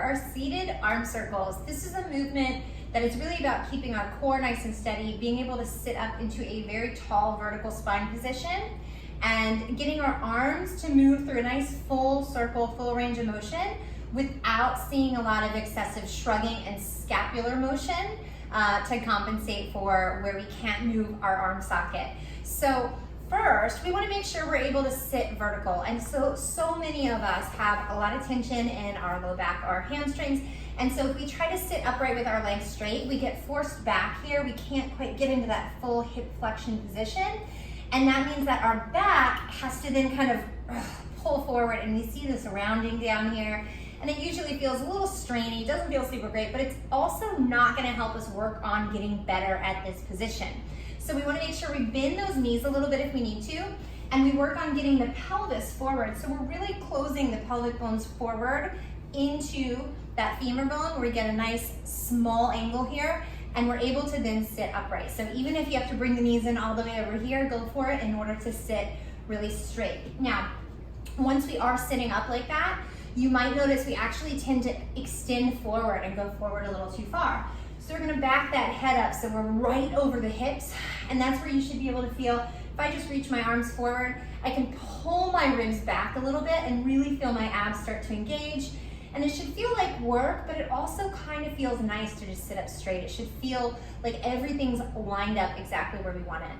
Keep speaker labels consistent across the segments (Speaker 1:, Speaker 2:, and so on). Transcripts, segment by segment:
Speaker 1: our seated arm circles. This is a movement that is really about keeping our core nice and steady, being able to sit up into a very tall vertical spine position, and getting our arms to move through a nice full circle, full range of motion without seeing a lot of excessive shrugging and scapular motion to compensate for where we can't move our arm socket. So first, we want to make sure we're able to sit vertical. And so many of us have a lot of tension in our low back, our hamstrings. And so if we try to sit upright with our legs straight, we get forced back here. We can't quite get into that full hip flexion position. And that means that our back has to then kind of pull forward, and we see this rounding down here. And it usually feels a little strainy, doesn't feel super great, but it's also not gonna help us work on getting better at this position. So we wanna make sure we bend those knees a little bit if we need to, and we work on getting the pelvis forward. So we're really closing the pelvic bones forward into that femur bone, where we get a nice small angle here, and we're able to then sit upright. So even if you have to bring the knees in all the way over here, go for it in order to sit really straight. Now, once we are sitting up like that, you might notice we actually tend to extend forward and go forward a little too far. So we're gonna back that head up so we're right over the hips, and that's where you should be able to feel, if I just reach my arms forward, I can pull my ribs back a little bit and really feel my abs start to engage. And it should feel like work, but it also kind of feels nice to just sit up straight. It should feel like everything's lined up exactly where we want it.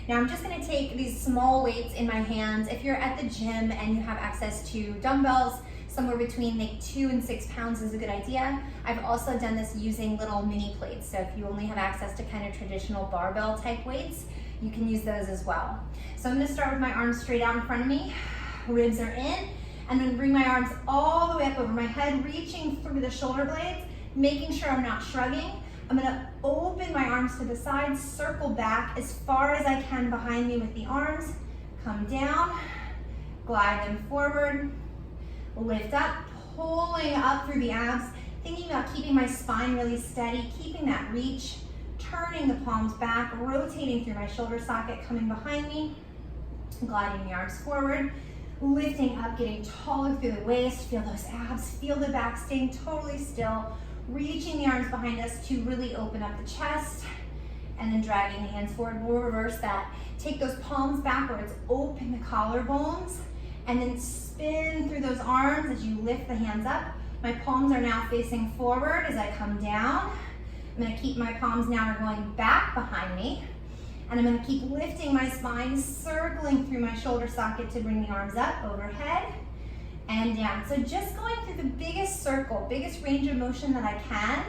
Speaker 1: Now I'm just gonna take these small weights in my hands. If you're at the gym and you have access to dumbbells, somewhere between like 2 and 6 pounds is a good idea. I've also done this using little mini plates. So if you only have access to kind of traditional barbell type weights, you can use those as well. So I'm gonna start with my arms straight out in front of me. Ribs are in. I'm gonna bring my arms all the way up over my head, reaching through the shoulder blades, making sure I'm not shrugging. I'm gonna open my arms to the side, circle back as far as I can behind me with the arms, come down, glide them forward, lift up, pulling up through the abs, thinking about keeping my spine really steady, keeping that reach, turning the palms back, rotating through my shoulder socket, coming behind me, gliding the arms forward, lifting up, getting taller through the waist, feel those abs, feel the back staying totally still, reaching the arms behind us to really open up the chest, and then dragging the hands forward. We'll reverse that. Take those palms backwards, open the collarbones, and then spin through those arms as you lift the hands up. My palms are now facing forward as I come down. I'm gonna keep my palms now going back behind me. And I'm gonna keep lifting my spine, circling through my shoulder socket to bring the arms up, overhead, and down. So just going through the biggest circle, biggest range of motion that I can,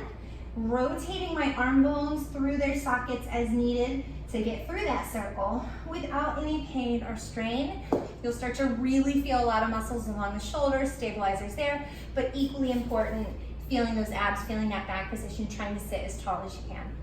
Speaker 1: rotating my arm bones through their sockets as needed to get through that circle without any pain or strain. You'll start to really feel a lot of muscles along the shoulders, stabilizers there, but equally important, feeling those abs, feeling that back position, trying to sit as tall as you can.